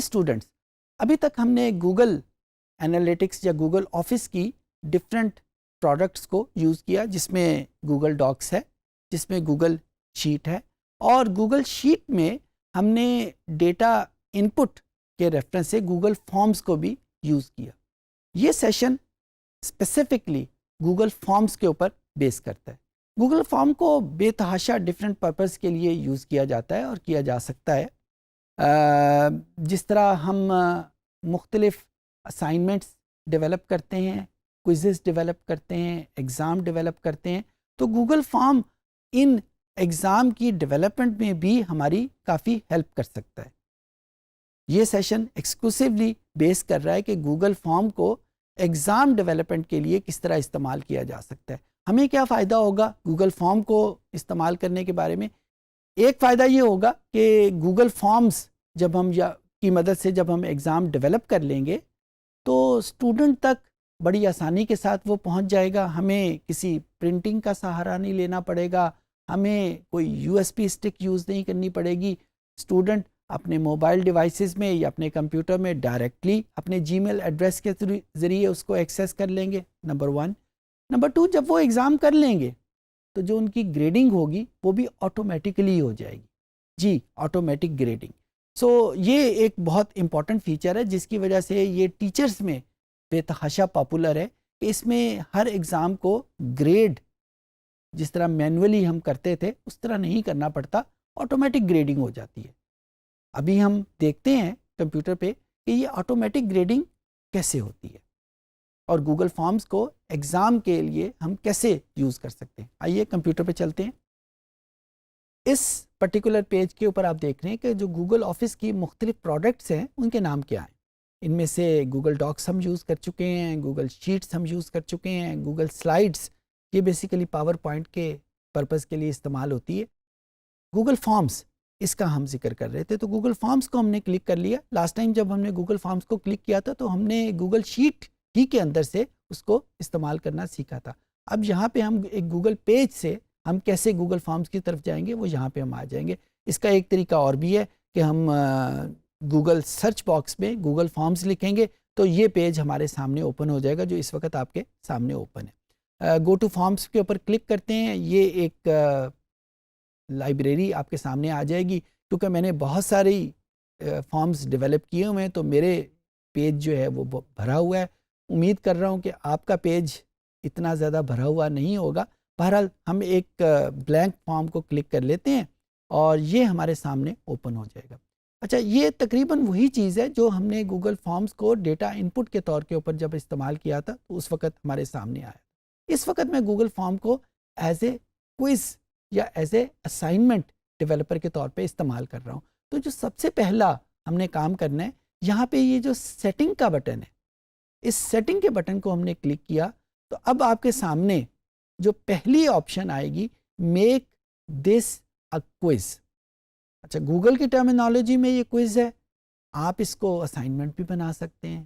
Students, ابھی تک ہم نے گوگل انالیٹکس یا گوگل آفس کی ڈفرینٹ پروڈکٹس کو یوز کیا، جس میں گوگل ڈاکس ہے، جس میں گوگل شیٹ ہے، اور گوگل شیٹ میں ہم نے ڈیٹا ان پٹ کے ریفرنس سے گوگل فارمز کو بھی یوز کیا. یہ سیشن اسپیسیفکلی گوگل فارمز کے اوپر بیس کرتا ہے. گوگل فارم کو بے تحاشا ڈفرینٹ پرپز کے لیے یوز کیا جاتا ہے اور کیا جا سکتا ہے. جس طرح ہم مختلف اسائنمنٹس ڈیولپ کرتے ہیں، کوئزز ڈیولپ کرتے ہیں، ایگزام ڈیولپ کرتے ہیں، تو گوگل فارم ان ایگزام کی ڈیولپمنٹ میں بھی ہماری کافی ہیلپ کر سکتا ہے. یہ سیشن ایکسکلوسیولی بیس کر رہا ہے کہ گوگل فارم کو ایگزام ڈیولپمنٹ کے لیے کس طرح استعمال کیا جا سکتا ہے. ہمیں کیا فائدہ ہوگا گوگل فارم کو استعمال کرنے کے بارے میں؟ ایک فائدہ یہ ہوگا کہ گوگل فارمز جب ہم کی مدد سے جب ہم ایگزام ڈیولپ کر لیں گے تو اسٹوڈنٹ تک بڑی آسانی کے ساتھ وہ پہنچ جائے گا. ہمیں کسی پرنٹنگ کا سہارا نہیں لینا پڑے گا، ہمیں کوئی U S B stick use نہیں کرنی پڑے گی. اسٹوڈنٹ اپنے موبائل ڈیوائسز میں یا اپنے کمپیوٹر میں ڈائریکٹلی اپنے جی میل ایڈریس کے ذریعے اس کو ایکسیس کر لیں گے، نمبر 1. نمبر 2، جب وہ ایگزام کر لیں گے تو جو ان کی گریڈنگ ہوگی وہ بھی آٹومیٹیکلی ہو جائے گی. جی، آٹومیٹک گریڈنگ. سو یہ ایک بہت امپورٹنٹ فیچر ہے جس کی وجہ سے یہ ٹیچرز میں بے تحاشا پاپولر ہے کہ اس میں ہر ایگزام کو گریڈ جس طرح مینولی ہم کرتے تھے اس طرح نہیں کرنا پڑتا، آٹومیٹک گریڈنگ ہو جاتی ہے. ابھی ہم دیکھتے ہیں کمپیوٹر پہ کہ یہ آٹومیٹک گریڈنگ کیسے ہوتی ہے اور گوگل فارمز کو ایگزام کے لیے ہم کیسے یوز کر سکتے ہیں. آئیے کمپیوٹر پہ چلتے ہیں. اس پرٹیکولر پیج کے اوپر آپ دیکھ رہے ہیں کہ جو گوگل آفس کی مختلف پروڈکٹس ہیں ان کے نام کیا ہیں. ان میں سے گوگل ڈاکس ہم یوز کر چکے ہیں، گوگل شیٹس ہم یوز کر چکے ہیں، گوگل سلائڈس یہ بیسیکلی پاور پوائنٹ کے پرپز کے لیے استعمال ہوتی ہے. گوگل فارمز اس کا ہم ذکر کر رہے تھے، تو گوگل فارمز کو ہم نے کلک کر لیا. لاسٹ ٹائم جب ہم نے گوگل فارمز کو کلک کیا تھا تو ہم نے گوگل شیٹ ہی کے اندر سے اس کو استعمال کرنا سیکھا تھا. اب یہاں پہ ہم ایک گوگل پیج سے ہم کیسے گوگل فارمز کی طرف جائیں گے وہ یہاں پہ ہم آ جائیں گے. اس کا ایک طریقہ اور بھی ہے کہ ہم گوگل سرچ باکس میں گوگل فارمز لکھیں گے تو یہ پیج ہمارے سامنے اوپن ہو جائے گا جو اس وقت آپ کے سامنے اوپن ہے. گو ٹو فارمز کے اوپر کلک کرتے ہیں. یہ ایک لائبریری آپ کے سامنے آ جائے گی. کیونکہ میں نے بہت ساری فارمز ڈیولپ کیے ہوئے ہیں تو میرے پیج جو ہے وہ بھرا ہوا ہے. امید کر رہا ہوں کہ آپ کا پیج اتنا زیادہ بھرا ہوا نہیں ہوگا. بہرحال ہم ایک بلینک فارم کو کلک کر لیتے ہیں اور یہ ہمارے سامنے اوپن ہو جائے گا. اچھا، یہ تقریباً وہی چیز ہے جو ہم نے گوگل فارمز کو ڈیٹا ان پٹ کے طور کے اوپر جب استعمال کیا تھا تو اس وقت ہمارے سامنے آیا. اس وقت میں گوگل فارم کو ایز اے کوئز یا ایز اے اسائنمنٹ ڈیولپر کے طور پہ استعمال کر رہا ہوں. تو جو سب سے پہلا ہم نے کام کرنا ہے، یہاں پہ یہ جو سیٹنگ کا بٹن ہے، اس سیٹنگ کے بٹن کو ہم نے کلک کیا تو اب آپ کے سامنے جو پہلی آپشن آئے گی، میک دس اے کوئز. اچھا، گوگل کی ٹرمینالوجی میں یہ کوئز ہے. آپ اس کو اسائنمنٹ بھی بنا سکتے ہیں،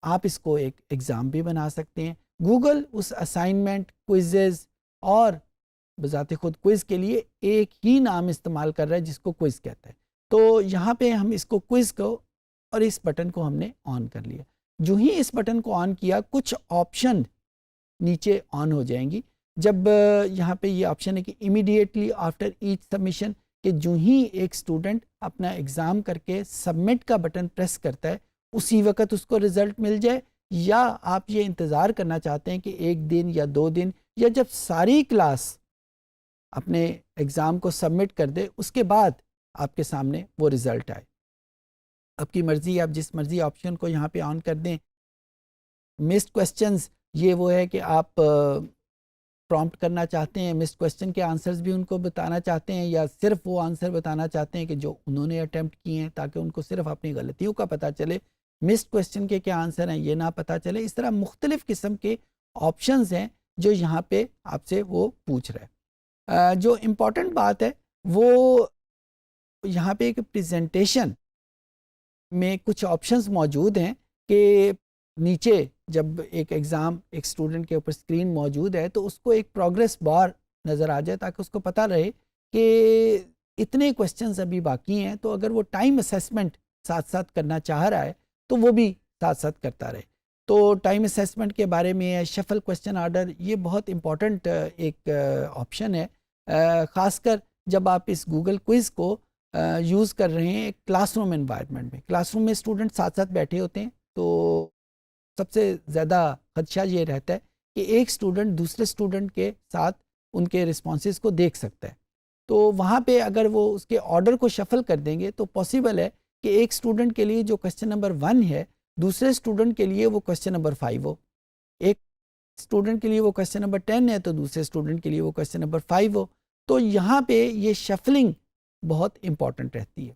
آپ اس کو ایک ایگزام بھی بنا سکتے ہیں. گوگل اس اسائنمنٹ، کوئزز اور بذات خود کوئز کے لیے ایک ہی نام استعمال کر رہا ہے جس کو کوئز کہتا ہے. تو یہاں پہ ہم اس کو کوئز کو اور اس بٹن کو ہم نے آن کر لیا. جو ہی اس بٹن کو آن کیا کچھ آپشن نیچے آن ہو جائیں گی. جب یہاں پہ یہ آپشن ہے کہ امیڈیٹلی آفٹر ایچ سبمیشن، کہ جو ہی ایک اسٹوڈنٹ اپنا ایگزام کر کے سبمٹ کا بٹن پریس کرتا ہے اسی وقت اس کو رزلٹ مل جائے، یا آپ یہ انتظار کرنا چاہتے ہیں کہ 1 دن یا 2 دن یا جب ساری کلاس اپنے ایگزام کو سبمٹ کر دے اس کے بعد آپ کے سامنے وہ رزلٹ آئے. آپ کی مرضی، آپ جس مرضی آپشن کو یہاں پہ آن کر دیں. مسڈ کوسچنز، یہ وہ ہے کہ آپ پرومپٹ کرنا چاہتے ہیں، مسڈ کوسچن کے آنسرز بھی ان کو بتانا چاہتے ہیں یا صرف وہ آنسر بتانا چاہتے ہیں کہ جو انہوں نے اٹیمپٹ کیے ہیں تاکہ ان کو صرف اپنی غلطیوں کا پتہ چلے. مسڈ کوسچن کے کیا آنسر ہیں یہ نہ پتہ چلے. اس طرح مختلف قسم کے آپشنز ہیں جو یہاں پہ آپ سے وہ پوچھ رہے ہیں. جو امپورٹنٹ بات ہے وہ یہاں پہ ایک پریزنٹیشن میں کچھ آپشنز موجود ہیں کہ نیچے جب ایک ایگزام ایک اسٹوڈنٹ کے اوپر اسکرین موجود ہے تو اس کو ایک پروگریس بار نظر آ جائے تاکہ اس کو پتہ رہے کہ اتنے کوسچنز ابھی باقی ہیں. تو اگر وہ ٹائم اسیسمنٹ ساتھ ساتھ کرنا چاہ رہا ہے تو وہ بھی ساتھ ساتھ کرتا رہے. تو ٹائم اسیسمنٹ کے بارے میں شفل کوسچن آرڈر یہ بہت امپورٹنٹ ایک آپشن ہے، خاص کر جب آپ اس گوگل کوئز کو یوز کر رہے ہیں کلاس روم انوائرمنٹ میں. کلاس روم میں اسٹوڈنٹ ساتھ ساتھ بیٹھے ہوتے ہیں تو سب سے زیادہ خدشہ یہ رہتا ہے کہ ایک اسٹوڈنٹ دوسرے اسٹوڈنٹ کے ساتھ ان کے رسپانسز کو دیکھ سکتا ہے. تو وہاں پہ اگر وہ اس کے آرڈر کو شفل کر دیں گے تو پاسبل ہے کہ ایک اسٹوڈنٹ کے لیے جو کوسچن نمبر 1 ہے دوسرے اسٹوڈنٹ کے لیے وہ کوسچن نمبر 5 ہو، ایک اسٹوڈنٹ کے لیے وہ کوسچن نمبر 10 ہے تو دوسرے اسٹوڈنٹ کے لیے وہ کوسچن نمبر 5 ہو. تو یہاں پہ یہ شفلنگ بہت امپورٹنٹ رہتی ہے.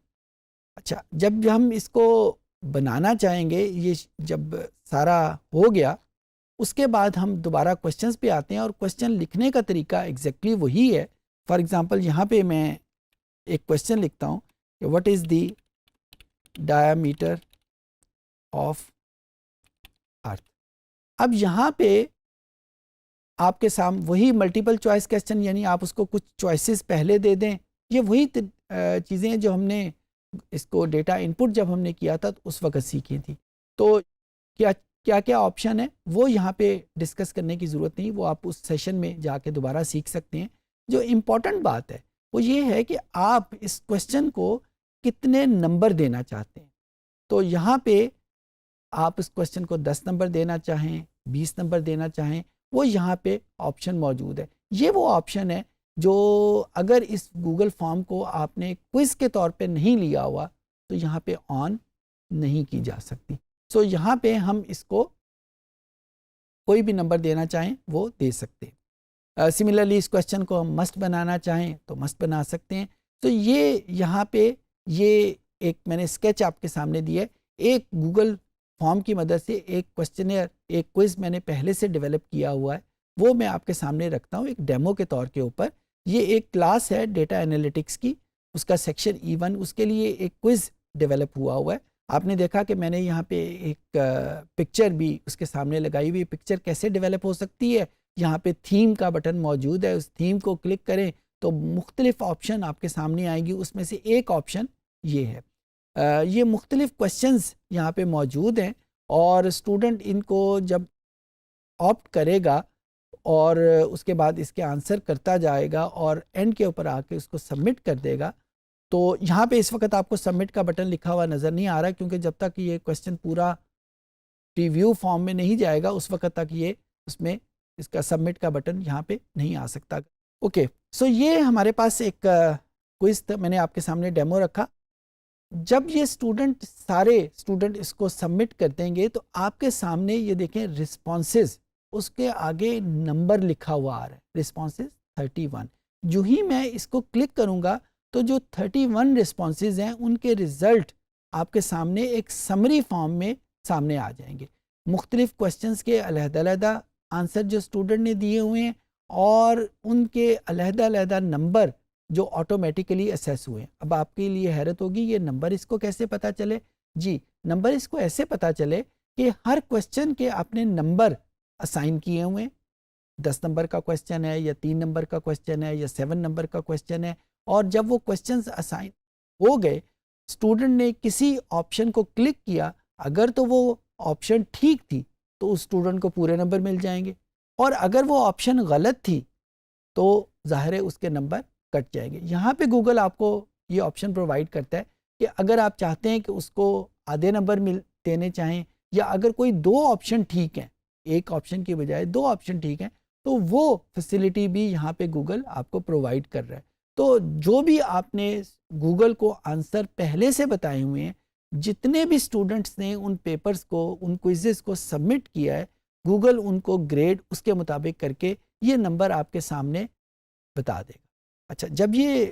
اچھا، جب ہم اس کو بنانا چاہیں گے، یہ جب سارا ہو گیا اس کے بعد ہم دوبارہ کوسچنز پہ آتے ہیں اور کوسچن لکھنے کا طریقہ ایگزیکٹلی وہی ہے. فار ایگزامپل یہاں پہ میں ایک کوسچن لکھتا ہوں کہ what is the ڈایامیٹر of earth. اب یہاں پہ آپ کے سامنے وہی ملٹیپل چوائس کوسچن، یعنی آپ اس کو کچھ چوائسیز پہلے دے دیں. یہ وہی چیزیں ہیں جو ہم نے اس کو ڈیٹا ان پٹ جب ہم نے کیا تھا تو اس وقت سیکھی تھی. تو کیا کیا آپشن ہے وہ یہاں پہ ڈسکس کرنے کی ضرورت نہیں، وہ آپ اس سیشن میں جا کے دوبارہ سیکھ سکتے ہیں. جو امپورٹنٹ بات ہے وہ یہ ہے کہ آپ اس کوسچن کو کتنے نمبر دینا چاہتے ہیں. تو یہاں پہ آپ اس کوسچن کو 10 نمبر دینا چاہیں، 20 نمبر دینا چاہیں، وہ یہاں پہ آپشن موجود ہے. یہ وہ آپشن ہے جو اگر اس گوگل فارم کو آپ نے کوئز کے طور پہ نہیں لیا ہوا تو یہاں پہ آن نہیں کی جا سکتی. سو یہاں پہ ہم اس کو کوئی بھی نمبر دینا چاہیں وہ دے سکتے ہیں. سملرلی اس کوسچن کو ہم مسٹ بنانا چاہیں تو مسٹ بنا سکتے ہیں. تو یہ یہاں پہ یہ ایک میں نے اسکیچ آپ کے سامنے دیا ہے. ایک گوگل فارم کی مدد سے ایک کوسچنر ایک کوئز میں نے پہلے سے ڈیولپ کیا ہوا ہے، وہ میں آپ کے سامنے رکھتا ہوں ایک ڈیمو کے طور کے اوپر. یہ ایک کلاس ہے ڈیٹا انالیٹکس کی، اس کا سیکشن E1، اس کے لیے ایک کوئز ڈیولپ ہوا ہے. آپ نے دیکھا کہ میں نے یہاں پہ ایک پکچر بھی اس کے سامنے لگائی ہوئی. پکچر کیسے ڈیولپ ہو سکتی ہے؟ یہاں پہ تھیم کا بٹن موجود ہے، اس تھیم کو کلک کریں تو مختلف آپشن آپ کے سامنے آئیں گی. اس میں سے ایک آپشن یہ ہے. یہ مختلف کوسچنز یہاں پہ موجود ہیں اور اسٹوڈنٹ ان کو جب آپٹ کرے گا اور اس کے بعد اس کے آنسر کرتا جائے گا اور اینڈ کے اوپر آ کے اس کو سبمٹ کر دے گا. تو یہاں پہ اس وقت آپ کو سبمٹ کا بٹن لکھا ہوا نظر نہیں آ رہا کیونکہ جب تک یہ کوسچن پورا پریویو فارم میں نہیں جائے گا اس وقت تک یہ اس میں اس کا سبمٹ کا بٹن یہاں پہ نہیں آ سکتا. اوکے، سو یہ ہمارے پاس ایک کوئز تھا، میں نے آپ کے سامنے ڈیمو رکھا. جب یہ سارے اسٹوڈنٹ اس کو سبمٹ کر دیں گے تو آپ کے سامنے یہ دیکھیں رسپانسز، اس کے آگے نمبر لکھا ہوا آ رہا ہے، رسپانسز 31. جو ہی میں اس کو کلک کروں گا تو جو 31 رسپانسز ہیں ان کے ریزلٹ آپ کے سامنے ایک سمری فارم میں سامنے آ جائیں گے. مختلف کوسچنز کے علیحدہ علیحدہ آنسر جو اسٹوڈنٹ نے دیے ہوئے ہیں اور ان کے علیحدہ علیحدہ نمبر جو آٹومیٹیکلی اسیس ہوئے ہیں. اب آپ کے لیے حیرت ہوگی یہ نمبر اس کو کیسے پتہ چلے؟ جی، نمبر اس کو ایسے پتہ چلے کہ ہر کوسچن کے آپ نے نمبر اسائن کیے ہوئے ہیں. 10 نمبر کا کوسچن ہے یا 3 نمبر کا کوسچن ہے یا 7 نمبر کا کوسچن ہے، اور جب وہ کوسچنز اسائن ہو گئے اسٹوڈنٹ نے کسی آپشن کو کلک کیا، اگر تو وہ آپشن ٹھیک تھی تو اس اسٹوڈنٹ کو پورے نمبر مل جائیں گے، اور اگر وہ آپشن غلط تھی تو ظاہر ہے اس کے نمبر کٹ جائیں گے. یہاں پہ گوگل آپ کو یہ آپشن پرووائڈ کرتا ہے کہ اگر آپ چاہتے ہیں کہ اس کو آدھے نمبر دینے چاہیں یا اگر کوئی 2 آپشن ٹھیک ہیں، ایک آپشن کی بجائے 2 آپشن ٹھیک ہیں، تو وہ فیسلٹی بھی یہاں پہ گوگل آپ کو پرووائڈ کر رہا ہے. تو جو بھی آپ نے گوگل کو آنسر پہلے سے بتائے ہوئے ہیں، جتنے بھی اسٹوڈنٹس نے ان پیپرز کو ان کوئزز کو سبمٹ کیا ہے، گوگل ان کو گریڈ اس کے مطابق کر کے یہ نمبر آپ کے سامنے بتا دے گا. اچھا، جب یہ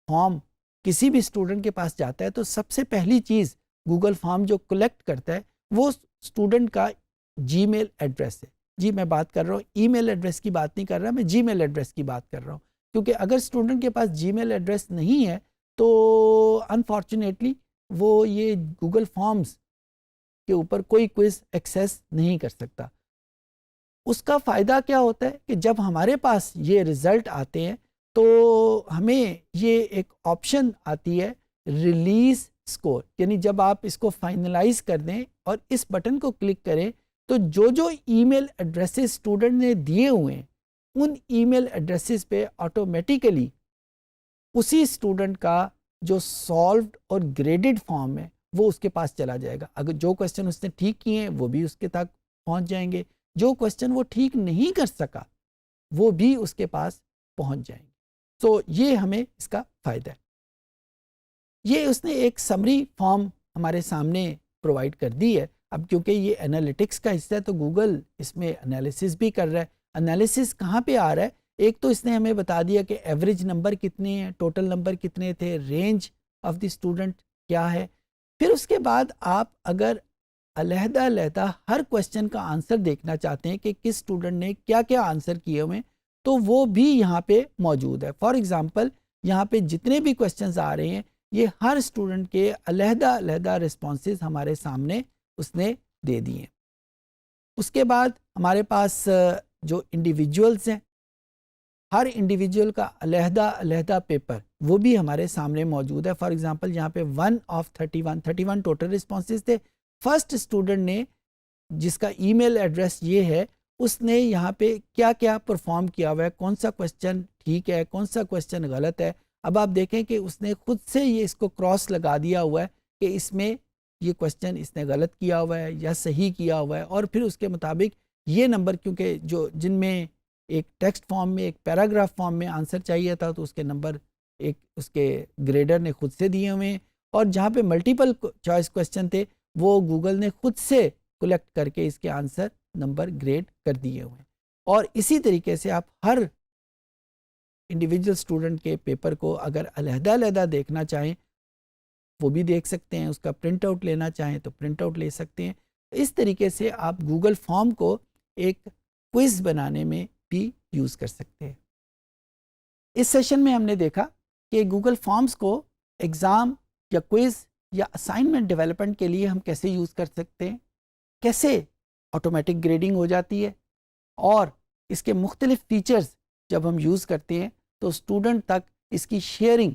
فارم کسی بھی اسٹوڈنٹ کے پاس جاتا ہے تو سب سے پہلی چیز گوگل فارم جو کلیکٹ کرتا ہے وہ اسٹوڈنٹ کا جی میل ایڈریس ہے. جی میں بات کر رہا ہوں ای میل ایڈریس کی بات نہیں کر رہا، میں جی میل ایڈریس کی بات کر رہا ہوں، کیونکہ اگر اسٹوڈنٹ کے پاس جی میل ایڈریس نہیں ہے تو انفارچونیٹلی وہ یہ گوگل فارمز کے اوپر کوئی کوئز ایکسیس نہیں کر سکتا. اس کا فائدہ کیا ہوتا ہے کہ جب ہمارے پاس یہ رزلٹ آتے ہیں تو ہمیں یہ ایک آپشن آتی ہے ریلیز اسکور، یعنی جب آپ اس کو فائنلائز کر دیں اور اس بٹن کو کلک کریں تو جو ای میل ایڈریسز اسٹوڈنٹ نے دیے ہوئے ہیں ان ای میل ایڈریسز پہ آٹومیٹیکلی اسی اسٹوڈنٹ کا جو سالوڈ اور گریڈڈ فارم ہے وہ اس کے پاس چلا جائے گا. اگر جو کوسچن اس نے ٹھیک کیے ہیں وہ بھی اس کے تک پہنچ جائیں گے، جو کوسچن وہ ٹھیک نہیں کر سکا وہ بھی اس کے پاس پہنچ جائیں گے. سو یہ ہمیں اس کا فائدہ ہے. یہ اس نے ایک سمری فارم ہمارے سامنے پرووائڈ کر دی ہے. اب کیونکہ یہ انالیٹکس کا حصہ ہے تو گوگل اس میں انالیسس بھی کر رہا ہے. انالیسس کہاں پہ آ رہا ہے؟ ایک تو اس نے ہمیں بتا دیا کہ ایوریج نمبر کتنے ہیں، ٹوٹل نمبر کتنے تھے، رینج آف دی اسٹوڈنٹ کیا ہے. پھر اس کے بعد آپ اگر علیحدہ علیحدہ ہر کوسچن کا آنسر دیکھنا چاہتے ہیں کہ کس اسٹوڈنٹ نے کیا کیا آنسر کیے ہوئے تو وہ بھی یہاں پہ موجود ہے. فار ایگزامپل یہاں پہ جتنے بھی کوسچنز آ رہے ہیں یہ ہر اسٹوڈنٹ کے علیحدہ علیحدہ رسپانسز ہمارے سامنے اس نے دے دیے. اس کے بعد ہمارے پاس جو انڈیویجولز ہیں ہر انڈیویجول کا علیحدہ علیحدہ پیپر وہ بھی ہمارے سامنے موجود ہے. فار ایگزامپل یہاں پہ 1 آف 31 ٹوٹل رسپانسز تھے. فرسٹ اسٹوڈنٹ نے جس کا ای میل ایڈریس یہ ہے اس نے یہاں پہ کیا کیا پرفارم کیا ہوا ہے، کون سا کوسچن ٹھیک ہے کون سا کوسچن غلط ہے. اب آپ دیکھیں کہ اس نے خود سے یہ اس کو کراس لگا دیا ہوا ہے کہ اس میں یہ کوسچن اس نے غلط کیا ہوا ہے یا صحیح کیا ہوا ہے، اور پھر اس کے مطابق یہ نمبر کیونکہ جن میں ایک ٹیکسٹ فارم میں ایک پیراگراف فارم میں آنسر چاہیے تھا تو اس کے نمبر ایک اس کے گریڈر نے خود سے دیے ہوئے ہیں، اور جہاں پہ ملٹیپل چوائس کوسچن تھے وہ گوگل نے خود سے کلیکٹ کر کے اس کے آنسر نمبر گریڈ کر دیے ہوئے ہیں. اور اسی طریقے سے آپ ہر انڈیویجول اسٹوڈنٹ کے پیپر کو اگر علیحدہ علیحدہ دیکھنا چاہیں وہ بھی دیکھ سکتے ہیں، اس کا پرنٹ آؤٹ لینا چاہیں تو پرنٹ آؤٹ لے سکتے ہیں. اس طریقے سے آپ گوگل فارم کو ایک کوئز بنانے میں بھی یوز کر سکتے ہیں. اس سیشن میں ہم نے دیکھا کہ گوگل فارمز کو ایگزام یا کوئز یا اسائنمنٹ ڈیولپمنٹ کے لیے ہم کیسے یوز کر سکتے ہیں، کیسے آٹومیٹک گریڈنگ ہو جاتی ہے، اور اس کے مختلف فیچرز جب ہم یوز کرتے ہیں تو اسٹوڈنٹ تک اس کی شیئرنگ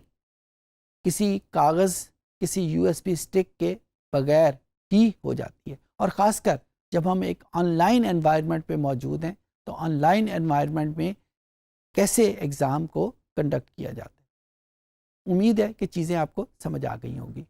کسی کاغذ کسی یو ایس بی اسٹک کے بغیر ہی ہو جاتی ہے. اور خاص کر جب ہم ایک آن لائن انوائرمنٹ پہ موجود ہیں تو آن لائن انوائرمنٹ میں کیسے ایگزام کو کنڈکٹ کیا جاتا ہے. امید ہے کہ چیزیں آپ کو سمجھ آ گئی ہوں گی.